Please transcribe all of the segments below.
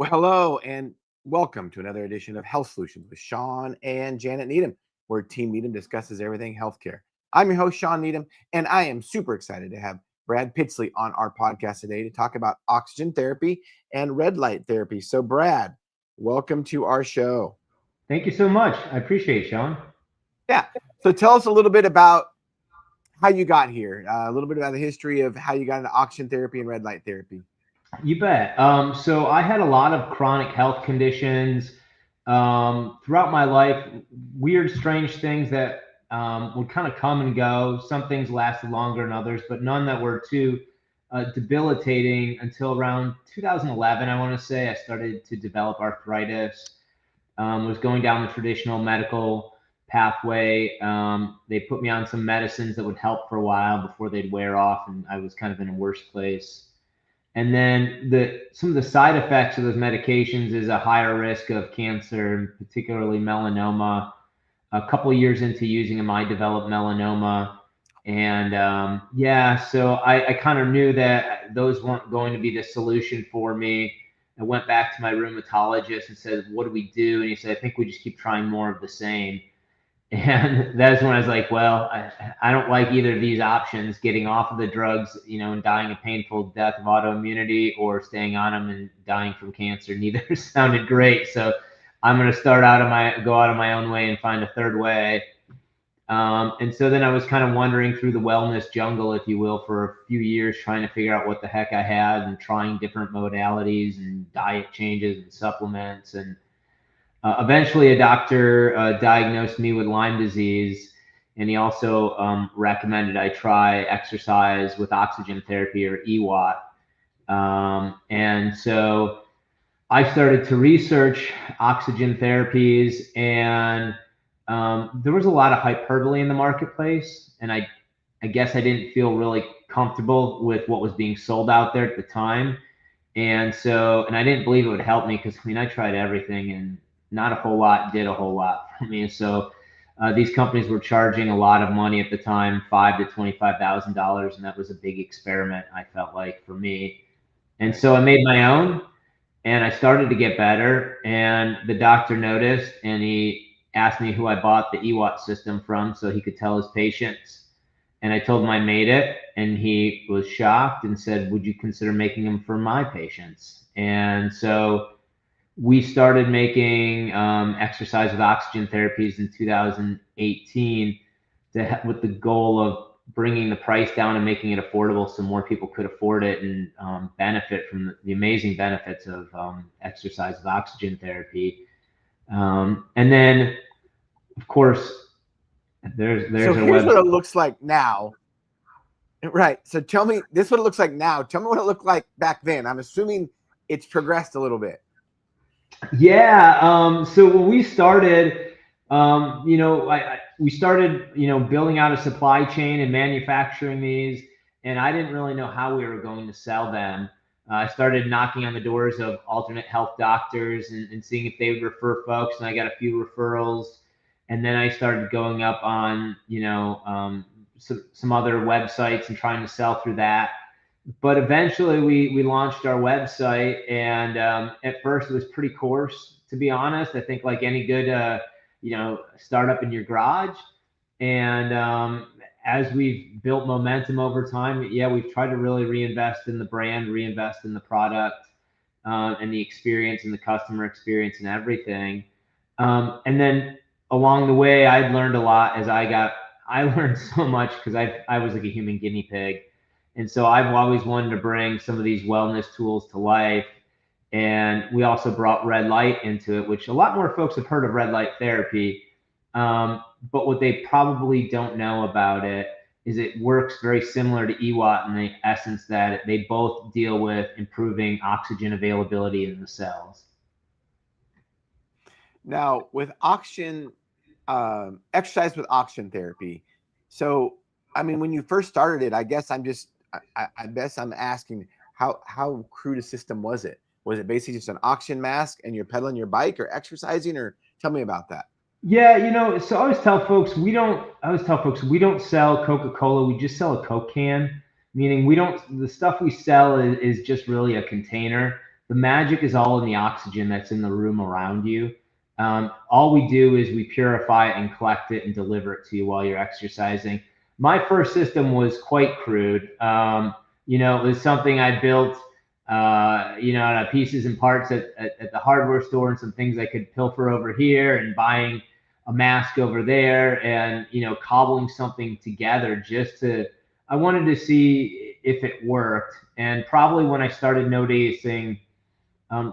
Well, hello and welcome to another edition of Health Solutions with Shawn and Janet Needham, where Team Needham discusses everything healthcare. I'm your host, Shawn Needham, and I am super excited to have Brad Pitzele on our podcast today to talk about oxygen therapy and red light therapy. So, Brad, welcome to our show. Thank you so much. I appreciate it, Shawn. Yeah. So, tell us a little bit about how you got here, a little bit about the history of how you got into oxygen therapy and red light therapy. You bet. So I had a lot of chronic health conditions throughout my life, weird, strange things that would kind of come and go. Some things lasted longer than others, but none that were too debilitating until around 2011, I want to say. I started to develop arthritis, was going down the traditional medical pathway. They put me on some medicines that would help for a while before they'd wear off, and I was kind of in a worse place. And then some of the side effects of those medications is a higher risk of cancer, particularly melanoma. A couple of years into using them, I developed melanoma. And so I kind of knew that those weren't going to be the solution for me. I went back to my rheumatologist and said, "What do we do?" And he said, "I think we just keep trying more of the same." And that's when I was like, well, I don't like either of these options, getting off of the drugs, and dying a painful death of autoimmunity, or staying on them and dying from cancer. Neither sounded great. So I'm going to go out of my own way and find a third way. And so then I was kind of wandering through the wellness jungle, if you will, for a few years, trying to figure out what the heck I had and trying different modalities and diet changes and supplements. And eventually, a doctor diagnosed me with Lyme disease, and he also recommended I try exercise with oxygen therapy, or EWOT. And so I started to research oxygen therapies, and there was a lot of hyperbole in the marketplace, and I guess I didn't feel really comfortable with what was being sold out there at the time. And I didn't believe it would help me because, I tried everything and not a whole lot did a whole lot for me. So these companies were charging a lot of money at the time, $5,000 to $25,000, and that was a big experiment, I felt like, for me. And so I made my own, and I started to get better. And the doctor noticed, and he asked me who I bought the EWOT system from so he could tell his patients. And I told him I made it, and he was shocked and said, "Would you consider making them for my patients?" And so we started making exercise with oxygen therapies in 2018 with the goal of bringing the price down and making it affordable so more people could afford it and benefit from the amazing benefits of exercise with oxygen therapy. And then, of course, there's So a here's what website. it looks like now. Right. So tell me, this is what it looks like now. Tell me what it looked like back then. I'm assuming it's progressed a little bit. Yeah. So when we started, we started, building out a supply chain and manufacturing these, and I didn't really know how we were going to sell them. I started knocking on the doors of alternate health doctors and seeing if they would refer folks, and I got a few referrals. And then I started going up on, some other websites and trying to sell through that. But eventually we launched our website, and at first it was pretty coarse, to be honest. I think like any good startup in your garage. And as we've built momentum over time, we've tried to really reinvest in the brand, reinvest in the product, and the experience and the customer experience and everything. And then along the way, I'd learned a lot I learned so much because I was like a human guinea pig. And so I've always wanted to bring some of these wellness tools to life. And we also brought red light into it, which a lot more folks have heard of red light therapy. But what they probably don't know about it is it works very similar to EWOT in the essence that they both deal with improving oxygen availability in the cells. Now, with oxygen, exercise with oxygen therapy. So, I mean, when you first started it, I guess I'm asking how crude a system was it? Was it basically just an oxygen mask and you're pedaling your bike or exercising, or tell me about that? Yeah, so I always tell folks we don't sell Coca-Cola, we just sell a Coke can, meaning the stuff we sell is just really a container The magic is all in the oxygen that's in the room around you. All we do is we purify it and collect it and deliver it to you while you're exercising. My first system was quite crude. You know, it was something I built, you know, out of pieces and parts at the hardware store, and some things I could pilfer over here, and buying a mask over there, and, you know, cobbling something together just to, I wanted to see if it worked. And probably when I started noticing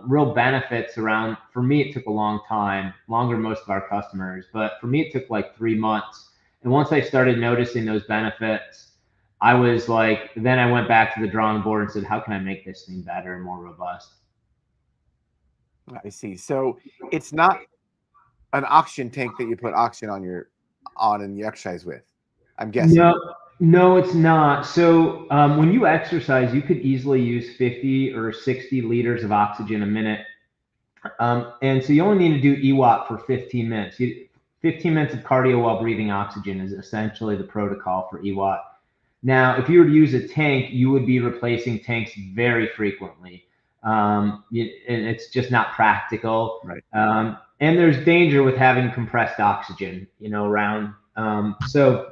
real benefits around, for me, it took a long time, longer than most of our customers, but for me, it took like 3 months. And once I started noticing those benefits, I was like, then I went back to the drawing board and said, how can I make this thing better and more robust? I see. So it's not an oxygen tank that you put oxygen on and you exercise with, I'm guessing. No, no, it's not. So when you exercise, you could easily use 50 or 60 liters of oxygen a minute. And so you only need to do EWOT for 15 minutes. 15 minutes of cardio while breathing oxygen is essentially the protocol for EWOT. Now, if you were to use a tank, you would be replacing tanks very frequently. And it's just not practical. Right. And there's danger with having compressed oxygen, you know, around. So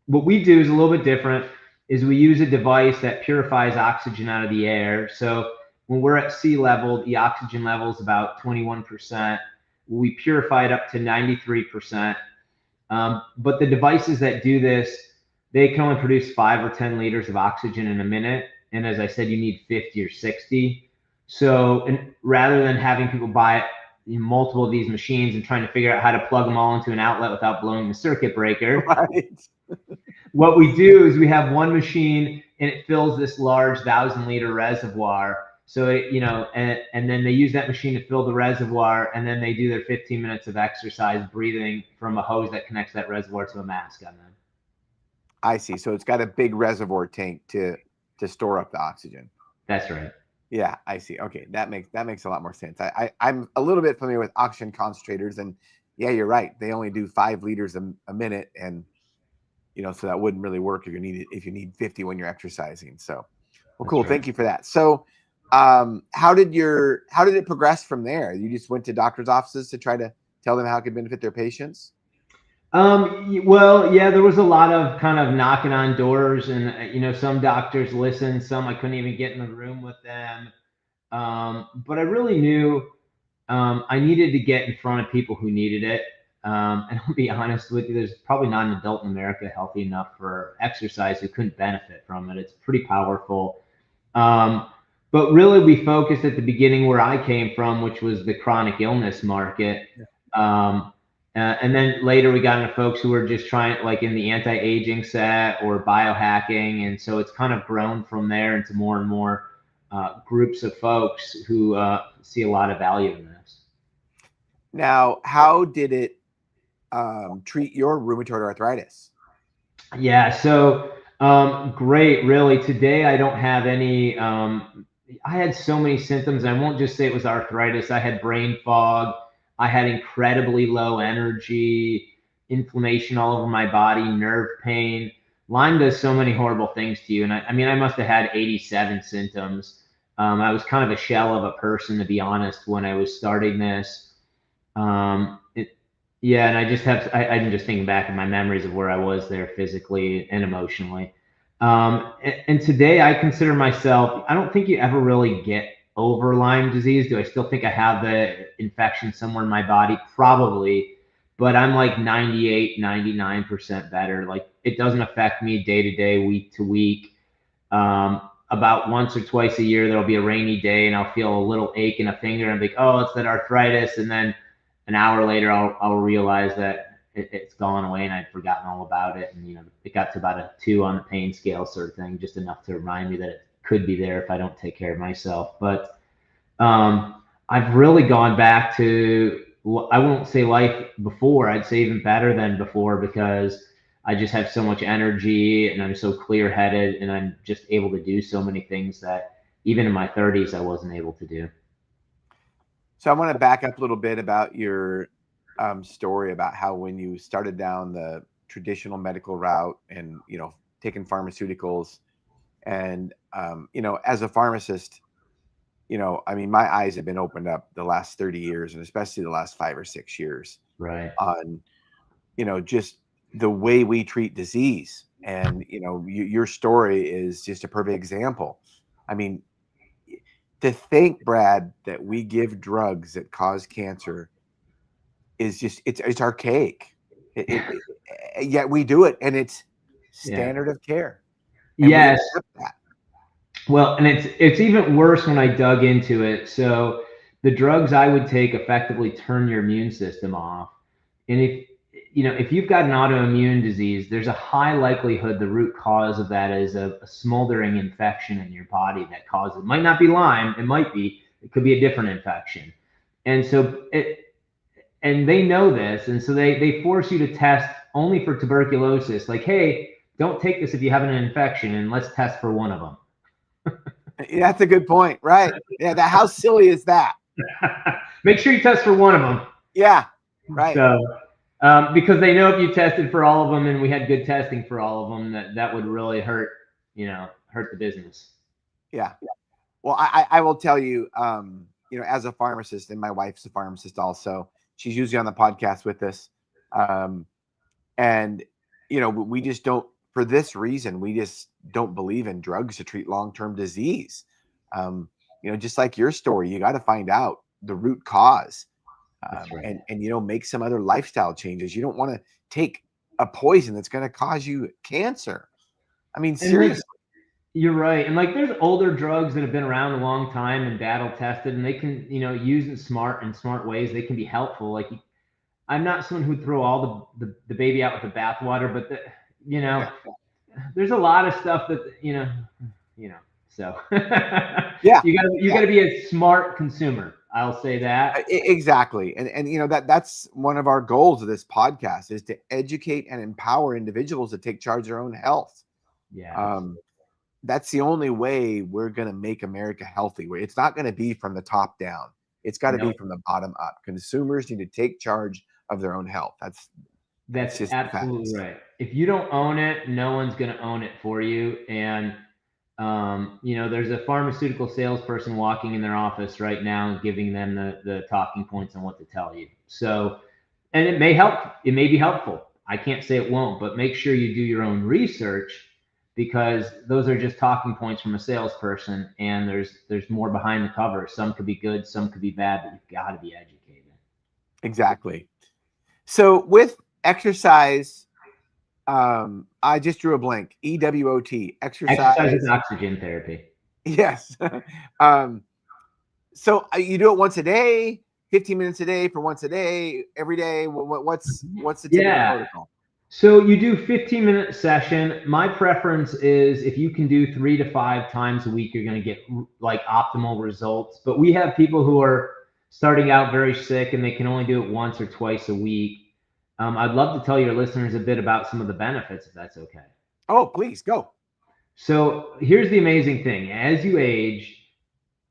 what we do is a little bit different, is we use a device that purifies oxygen out of the air. So when we're at sea level, the oxygen level is about 21%. We purify it up to 93%. But the devices that do this, they can only produce 5 or 10 liters of oxygen in a minute. And as I said, you need 50 or 60. So, and rather than having people buy multiple of these machines and trying to figure out how to plug them all into an outlet without blowing the circuit breaker, Right. what we do is we have one machine and it fills this large 1,000-liter reservoir. So, you know, and then they use that machine to fill the reservoir, and then they do their 15 minutes of exercise breathing from a hose that connects that reservoir to a mask on them. I see. So it's got a big reservoir tank to store up the oxygen. That's right. Yeah, I see. Okay, that makes a lot more sense. I'm a little bit familiar with oxygen concentrators, and yeah, you're right. They only do 5 liters a minute, and you know, so that wouldn't really work if you need 50 when you're exercising. So, well, cool. Right. Thank you for that. So, how did it progress from there? You just went to doctors' offices to try to tell them how it could benefit their patients? Well, yeah, there was a lot of kind of knocking on doors, and you know, some doctors listened, some I couldn't even get in the room with them. But I really knew I needed to get in front of people who needed it. And I'll be honest with you, there's probably not an adult in America healthy enough for exercise who couldn't benefit from it. It's pretty powerful. But really, we focused at the beginning where I came from, which was the chronic illness market. And then later we got into folks who were just trying, like in the anti-aging set or biohacking. And so it's kind of grown from there into more and more groups of folks who see a lot of value in this. Now, how did it treat your rheumatoid arthritis? Yeah, so great, really. Today I don't have any. I had so many symptoms. I won't just say it was arthritis. I had brain fog. I had incredibly low energy, inflammation all over my body, nerve pain. Lyme does so many horrible things to you. And I mean, I must have had 87 symptoms. I was kind of a shell of a person, to be honest, when I was starting this. Yeah, and I'm just thinking back in my memories of where I was there physically and emotionally. And today I consider myself, I don't think you ever really get over Lyme disease. Do I still think I have the infection somewhere in my body? Probably, but I'm like 98, 99% better. Like it doesn't affect me day to day, week to week. About once or twice a year, there'll be a rainy day and I'll feel a little ache in a finger and be like, oh, it's that arthritis. And then an hour later, I'll realize that it's gone away and I'd forgotten all about it. And, you know, it got to about a 2 on the pain scale sort of thing, just enough to remind me that it could be there if I don't take care of myself. But I've really gone back to, I won't say life before, I'd say even better than before, because I just have so much energy and I'm so clear headed and I'm just able to do so many things that even in my 30s, I wasn't able to do. So I want to back up a little bit about your story about how when you started down the traditional medical route and, you know, taking pharmaceuticals and, you know, as a pharmacist, I mean, my eyes have been opened up the last 30 years, and especially the last 5 or 6 years Right. on, just the way we treat disease. And, your story is just a perfect example. I mean, to think, Brad, that we give drugs that cause cancer is just, it's archaic. Yet we do it, and it's Yeah. standard of care. And we Yes. accept that. Well, and it's even worse when I dug into it. So the drugs I would take effectively turn your immune system off. And if you've got an autoimmune disease, there's a high likelihood the root cause of that is a smoldering infection in your body that causes it. Might not be Lyme, it might be, it could be a different infection. And so and they know this, and so they force you to test only for tuberculosis. Like, hey, don't take this if you have an infection, and let's test for one of them. Yeah, that's a good point, right? Yeah, how silly is that? Make sure you test for one of them. Yeah, right. So, because they know if you tested for all of them and we had good testing for all of them, that would really hurt the business. Yeah. Well, I will tell you, as a pharmacist, and my wife's a pharmacist also. She's usually on the podcast with us, and we just don't. For this reason, we just don't believe in drugs to treat long-term disease. Just like your story, you got to find out the root cause, Right. and make some other lifestyle changes. You don't want to take a poison that's going to cause you cancer. I mean, seriously. You're right. And there's older drugs that have been around a long time and battle tested, and they can, use in smart ways. They can be helpful. I'm not someone who'd throw all the baby out with the bathwater, but Yeah. there's a lot of stuff that, so Yeah. you gotta be a smart consumer. I'll say that. Exactly. And that's one of our goals of this podcast is to educate and empower individuals to take charge of their own health. Yeah. That's the only way we're going to make America healthy. It's not going to be from the top down. It's got to be from the bottom up. Consumers need to take charge of their own health. That's just absolutely right. If you don't own it, no one's going to own it for you. And there's a pharmaceutical salesperson walking in their office right now, giving them the talking points on what to tell you. So, and it may help. It may be helpful. I can't say it won't, but make sure you do your own research, because those are just talking points from a salesperson, and there's more behind the cover. Some could be good, some could be bad, but you've got to be educated. Exactly. So with exercise, I just drew a blank. EWOT, Exercise and oxygen therapy. Yes. So you do it once a day, 15 minutes a day for once a day, every day. What's the typical protocol? So you do 15-minute session. My preference is if you can do 3 to 5 times a week, you're going to get optimal results. But we have people who are starting out very sick and they can only do it once or twice a week. I'd love to tell your listeners a bit about some of the benefits, if that's okay. Oh, please go. So here's the amazing thing. As you age,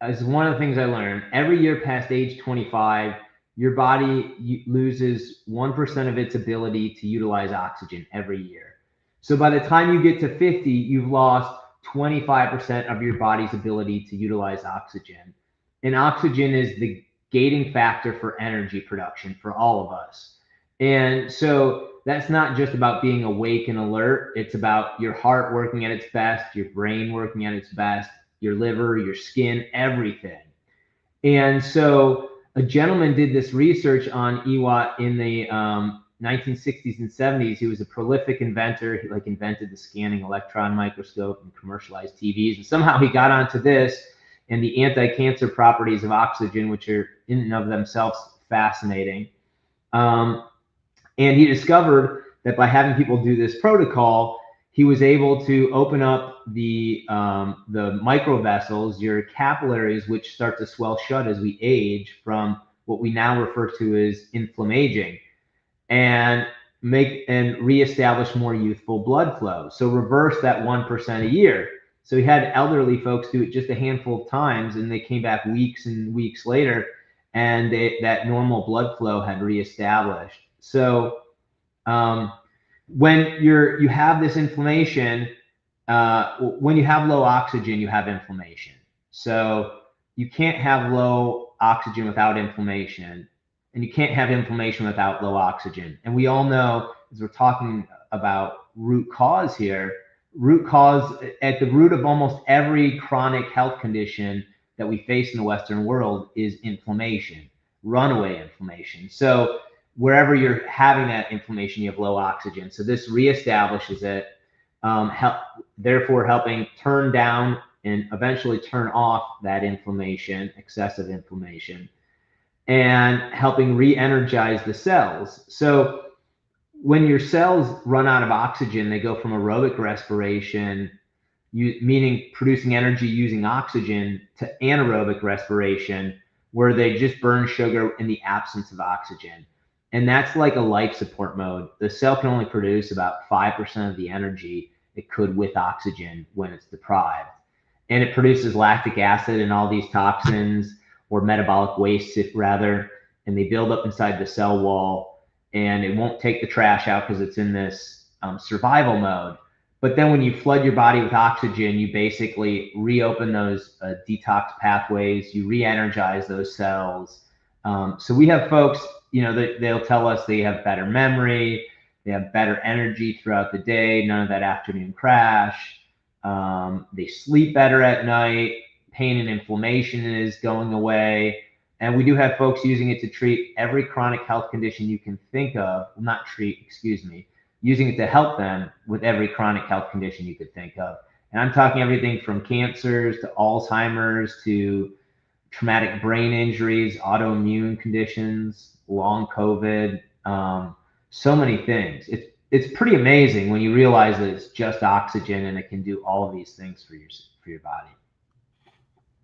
as one of the things I learned, every year past age 25, your body loses 1% of its ability to utilize oxygen every year. So by the time you get to 50, you've lost 25% of your body's ability to utilize oxygen. And oxygen is the gating factor for energy production for all of us. And so that's not just about being awake and alert. It's about your heart working at its best, your brain working at its best, your liver, your skin, everything. And so a gentleman did this research on EWOT in the 1960s and 70s. He was a prolific inventor. He invented the scanning electron microscope and commercialized TVs. And somehow he got onto this and the anti-cancer properties of oxygen, which are in and of themselves fascinating. And he discovered that by having people do this protocol, he was able to open up the microvessels, your capillaries, which start to swell shut as we age from what we now refer to as inflammaging, and reestablish more youthful blood flow. So reverse that 1% a year. So he had elderly folks do it just a handful of times, and they came back weeks and weeks later, and that normal blood flow had reestablished. So when you have this inflammation, when you have low oxygen, you have inflammation. So you can't have low oxygen without inflammation, and you can't have inflammation without low oxygen. And we all know, as we're talking about root cause here, root cause at the root of almost every chronic health condition that we face in the Western world is inflammation, runaway inflammation. So wherever you're having that inflammation, you have low oxygen. So this reestablishes it, therefore helping turn down and eventually turn off that inflammation, excessive inflammation, and helping re-energize the cells. So when your cells run out of oxygen, they go from aerobic respiration, meaning producing energy using oxygen, to anaerobic respiration, where they just burn sugar in the absence of oxygen. And that's like a life support mode. The cell can only produce about 5% of the energy it could with oxygen when it's deprived. And it produces lactic acid and all these toxins, or metabolic waste rather, and they build up inside the cell wall, and it won't take the trash out because it's in this survival mode. But then when you flood your body with oxygen, you basically reopen those detox pathways, you re-energize those cells. So we have folks, they'll tell us they have better memory, they have better energy throughout the day, none of that afternoon crash. They sleep better at night, pain and inflammation is going away. And we do have folks using it to treat every chronic health condition you can think of. Not treat, excuse me, using it to help them with every chronic health condition you could think of. And I'm talking everything from cancers to Alzheimer's to traumatic brain injuries, autoimmune conditions, long COVID, so many things. It's pretty amazing when you realize that it's just oxygen and it can do all of these things for your body.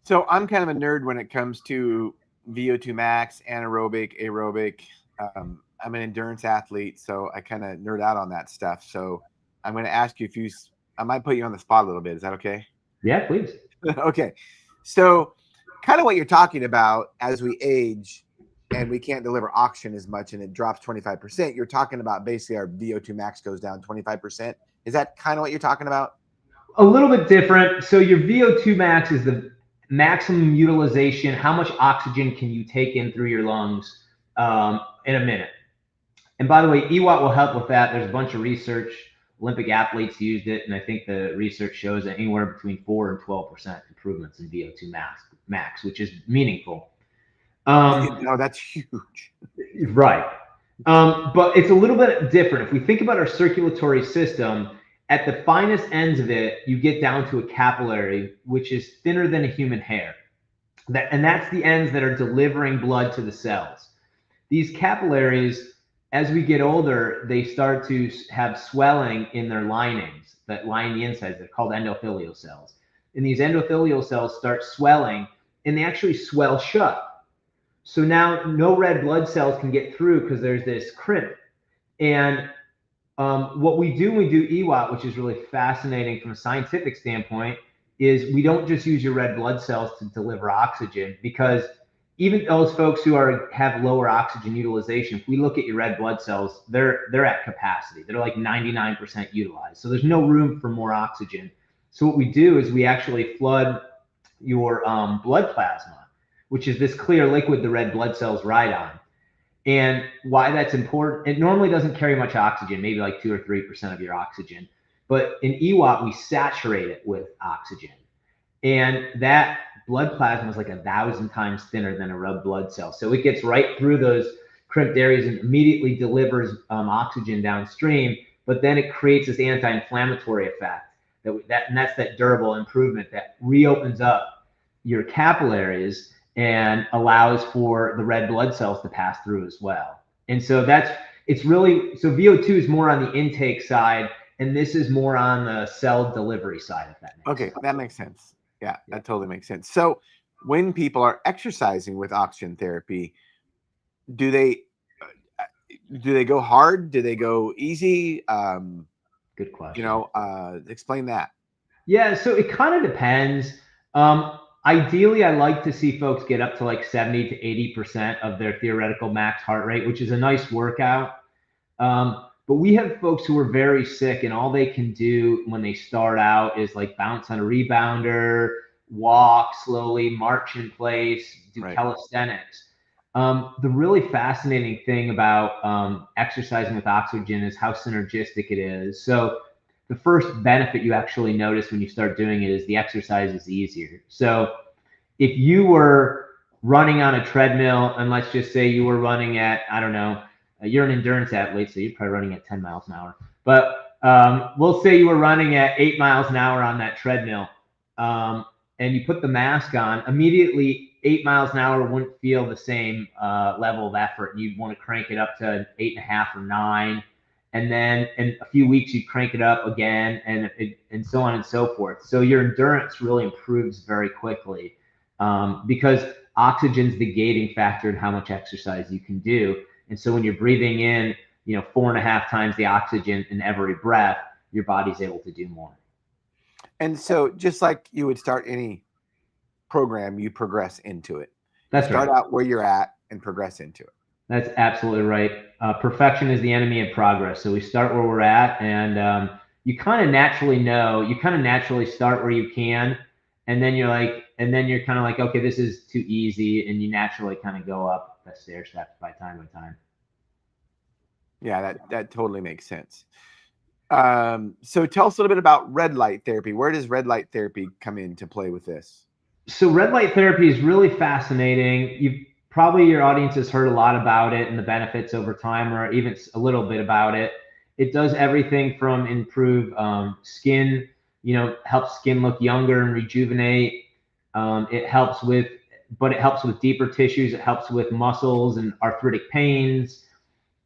So I'm kind of a nerd when it comes to VO2 max, anaerobic, aerobic. I'm an endurance athlete, so I kind of nerd out on that stuff. So I'm going to ask you I might put you on the spot a little bit. Is that okay? Yeah, please. Okay. So kind of what you're talking about, as we age and we can't deliver oxygen as much and it drops 25%, you're talking about basically our VO2 max goes down 25%. Is that kind of what you're talking about? A little bit different. So your VO2 max is the maximum utilization. How much oxygen can you take in through your lungs in a minute? And by the way, EWOT will help with that. There's a bunch of research. Olympic athletes used it, and I think the research shows that anywhere between 4 and 12% improvements in VO2 max, which is meaningful. No, that's huge. Right. But it's a little bit different. If we think about our circulatory system, at the finest ends of it, you get down to a capillary, which is thinner than a human hair. And that's the ends that are delivering blood to the cells. These capillaries, as we get older, they start to have swelling in their linings that line the insides. They're called endothelial cells. And these endothelial cells start swelling, and they actually swell shut. So now no red blood cells can get through because there's this crimp. And what we do when we do EWOT, which is really fascinating from a scientific standpoint, is we don't just use your red blood cells to deliver oxygen, because even those folks who have lower oxygen utilization, if we look at your red blood cells, they're at capacity. They're like 99% utilized. So there's no room for more oxygen. So what we do is we actually flood your blood plasma, which is this clear liquid the red blood cells ride on. And why that's important, it normally doesn't carry much oxygen, maybe like 2 or 3% of your oxygen. But in EWOT, we saturate it with oxygen. And that blood plasma is like 1,000 times thinner than a red blood cell. So it gets right through those crimped areas and immediately delivers oxygen downstream. But then it creates this anti-inflammatory effect. And that's that durable improvement that reopens up your capillaries and allows for the red blood cells to pass through as well. And so so VO2 is more on the intake side, and this is more on the cell delivery side, if that makes sense. That makes sense. Yeah, that totally makes sense. So when people are exercising with oxygen therapy, do they go hard? Do they go easy? Good question. Explain that. Yeah, so it kind of depends. Ideally, I like to see folks get up to like 70 to 80% of their theoretical max heart rate, which is a nice workout. But we have folks who are very sick, and all they can do when they start out is like bounce on a rebounder, walk slowly, march in place, do Right. calisthenics. The really fascinating thing about exercising with oxygen is how synergistic it is. So the first benefit you actually notice when you start doing it is the exercise is easier. So if you were running on a treadmill, and let's just say you were running at, I don't know, you're an endurance athlete, so you're probably running at 10 miles an hour. But we'll say you were running at 8 miles an hour on that treadmill, and you put the mask on, immediately 8 miles an hour wouldn't feel the same level of effort. You'd want to crank it up to 8.5 or 9. And then in a few weeks, you crank it up again, and so on and so forth. So your endurance really improves very quickly because oxygen's the gating factor in how much exercise you can do. And so when you're breathing in, 4.5 times the oxygen in every breath, your body's able to do more. And so just like you would start any program, you progress into it. That's Start right. out where you're at and progress into it. That's absolutely right. Perfection is the enemy of progress. So we start where we're at, and you kind of naturally start where you can, and then you're kind of like, okay, this is too easy, and you naturally kind of go up the stair steps by time. Yeah, that totally makes sense. So tell us a little bit about red light therapy. Where does red light therapy come into play with this? So red light therapy is really fascinating. Your audience has heard a lot about it and the benefits over time, or even a little bit about it. It does everything from improve skin, helps skin look younger and rejuvenate. It helps with deeper tissues. It helps with muscles and arthritic pains.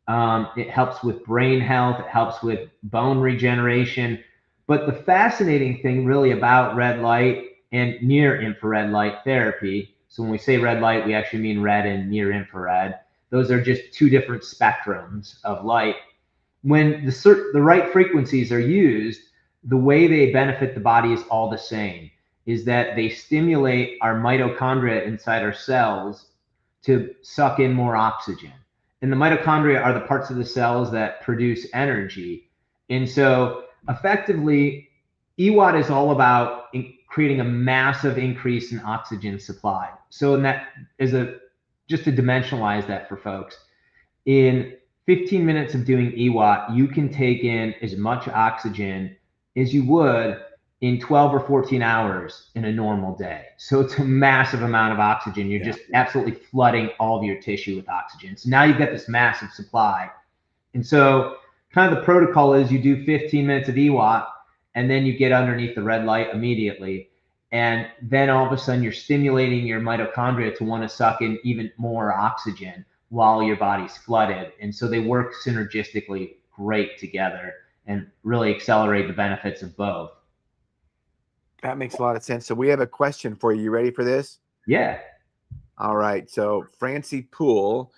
It helps with brain health. It helps with bone regeneration. But the fascinating thing really about red light and near infrared light therapy, so when we say red light, we actually mean red and near infrared. Those are just two different spectrums of light. When the right frequencies are used, the way they benefit the body is all the same, is that they stimulate our mitochondria inside our cells to suck in more oxygen. And the mitochondria are the parts of the cells that produce energy. And so effectively, EWOT is all about creating a massive increase in oxygen supply. So in that is just to dimensionalize that for folks, in 15 minutes of doing EWOT, you can take in as much oxygen as you would in 12 or 14 hours in a normal day. So it's a massive amount of oxygen. You're just absolutely flooding all of your tissue with oxygen. So now you've got this massive supply. And so kind of the protocol is you do 15 minutes of EWOT, and then you get underneath the red light immediately. And then all of a sudden you're stimulating your mitochondria to want to suck in even more oxygen while your body's flooded. And so they work synergistically great together and really accelerate the benefits of both. That makes a lot of sense. So we have a question for you. You ready for this? Yeah. All right. So Francie Poole,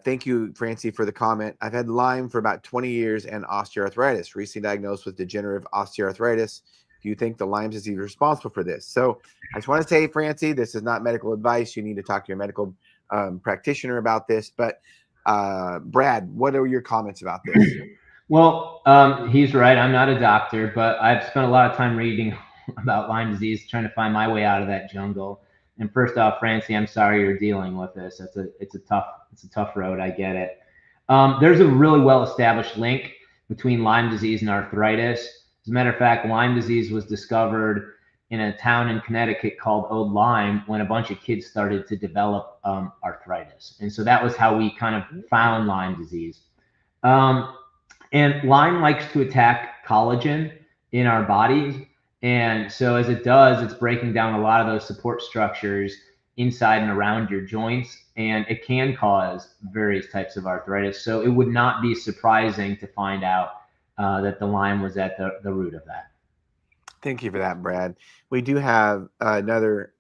thank you, Francie, for the comment. I've had Lyme for about 20 years and osteoarthritis, recently diagnosed with degenerative osteoarthritis. Do you think the Lyme disease is responsible for this? So I just want to say, Francie, this is not medical advice. You need to talk to your medical practitioner about this. But Brad, what are your comments about this? Well, he's right. I'm not a doctor, but I've spent a lot of time reading about Lyme disease, trying to find my way out of that jungle. And first off, Francie, I'm sorry you're dealing with this. It's a tough road. I get it. There's a really well-established link between Lyme disease and arthritis. As a matter of fact, Lyme disease was discovered in a town in Connecticut called Old Lyme when a bunch of kids started to develop arthritis. And so that was how we kind of found Lyme disease. And Lyme likes to attack collagen in our bodies. And so as it does, it's breaking down a lot of those support structures inside and around your joints. And it can cause various types of arthritis. So it would not be surprising to find out that the Lyme was at the root of that. Thank you for that, Brad. We do have another.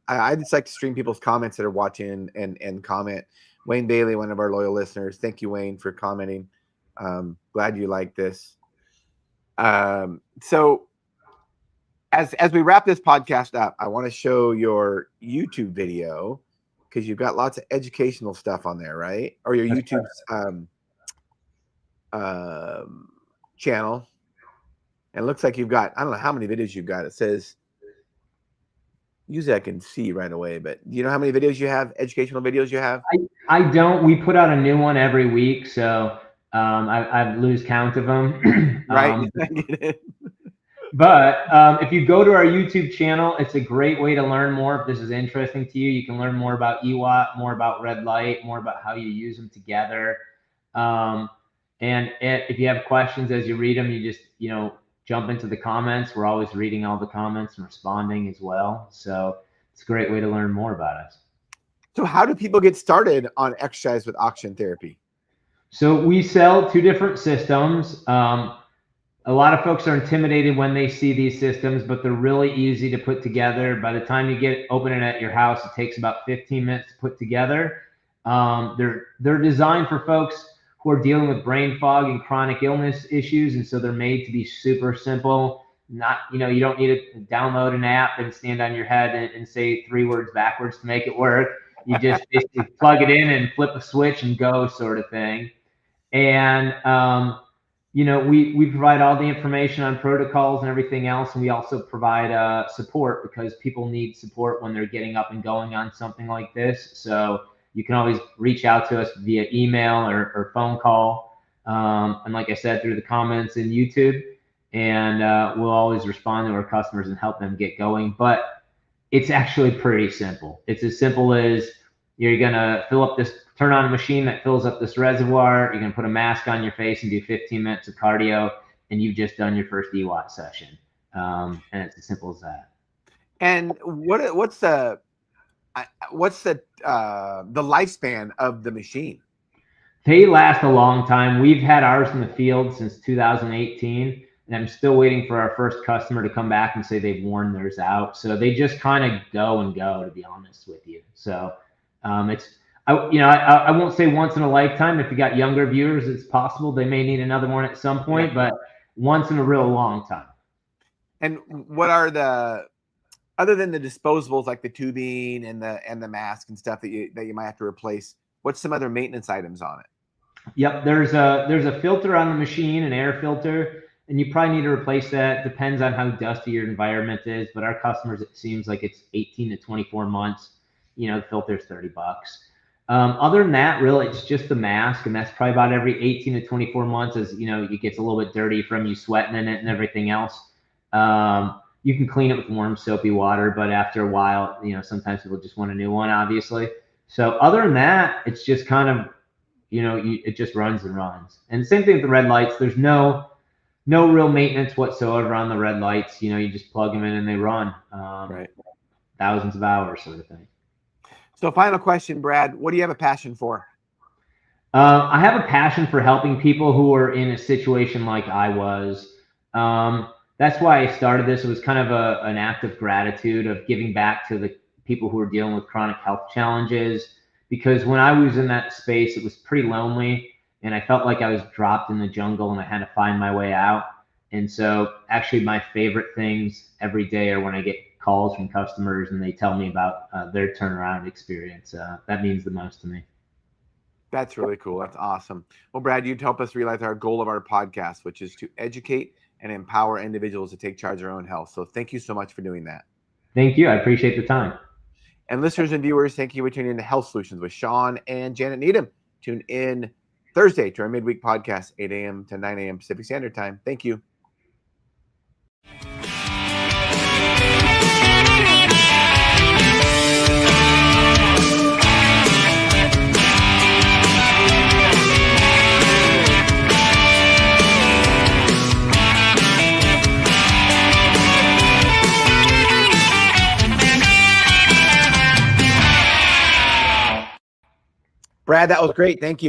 I just like to stream people's comments that are watching and comment. Wayne Bailey, one of our loyal listeners. Thank you, Wayne, for commenting. Glad you like this. So as we wrap this podcast up, I want to show your YouTube video because you've got lots of educational stuff on there, right? Or your YouTube channel. And it looks like you've got, I don't know how many videos you've got. It says Usually I can see right away, but do you know how many videos you have, educational videos you have? I don't. We put out a new one every week, so I lose count of them. Right. I get it. But if you go to our YouTube channel, it's a great way to learn more. If this is interesting to you, you can learn more about EWOT, more about red light, more about how you use them together. And if you have questions as you read them, you just, jump into the comments. We're always reading all the comments and responding as well. So it's a great way to learn more about us. So how do people get started on exercise with oxygen therapy? So we sell 2 different systems. A lot of folks are intimidated when they see these systems, but they're really easy to put together. By the time you open it at your house, it takes about 15 minutes to put together. They're designed for folks who are dealing with brain fog and chronic illness issues, and so they're made to be super simple. Not, you don't need to download an app and stand on your head and say 3 words backwards to make it work. You just basically plug it in and flip a switch and go, sort of thing. And we provide all the information on protocols and everything else, and we also provide support because people need support when they're getting up and going on something like this. So you can always reach out to us via email or phone call, and like I said, through the comments in YouTube, and we'll always respond to our customers and help them get going. But it's actually pretty simple. It's as simple as you're gonna turn on a machine that fills up this reservoir. You're gonna put a mask on your face and do 15 minutes of cardio, and you've just done your first EWOT session. And it's as simple as that. And what's the lifespan of the machine? They last a long time. We've had ours in the field since 2018, and I'm still waiting for our first customer to come back and say they've worn theirs out. So they just kind of go and go, to be honest with you. So I won't say once in a lifetime. If you got younger viewers, it's possible they may need another one at some point, but once in a real long time. And what are other than the disposables like the tubing and the mask and stuff that you might have to replace, what's some other maintenance items on it? Yep, there's a filter on the machine, an air filter, and you probably need to replace that. Depends on how dusty your environment is, but our customers, it seems like it's 18 to 24 months. The filter's $30. Other than that, really, it's just the mask, and that's probably about every 18 to 24 months as, it gets a little bit dirty from you sweating in it and everything else. You can clean it with warm, soapy water, but after a while, sometimes people just want a new one, obviously. So other than that, it's just kind of, it just runs and runs. And same thing with the red lights. There's no real maintenance whatsoever on the red lights. You just plug them in and they run. Right. Thousands of hours, sort of thing. So final question, Brad, what do you have a passion for? I have a passion for helping people who are in a situation like I was. That's why I started this. It was kind of an act of gratitude, of giving back to the people who are dealing with chronic health challenges. Because when I was in that space, it was pretty lonely, and I felt like I was dropped in the jungle and I had to find my way out. And so actually my favorite things every day are when I get calls from customers and they tell me about their turnaround experience. That means the most to me. That's really cool. That's awesome. Well, Brad, you'd help us realize our goal of our podcast, which is to educate and empower individuals to take charge of their own health. So thank you so much for doing that. Thank you. I appreciate the time. And listeners and viewers, thank you for tuning in to Health Solutions with Shawn and Janet Needham. Tune in Thursday to our midweek podcast, 8 a.m. to 9 a.m. Pacific Standard Time. Thank you. Brad, that was great. Thank you.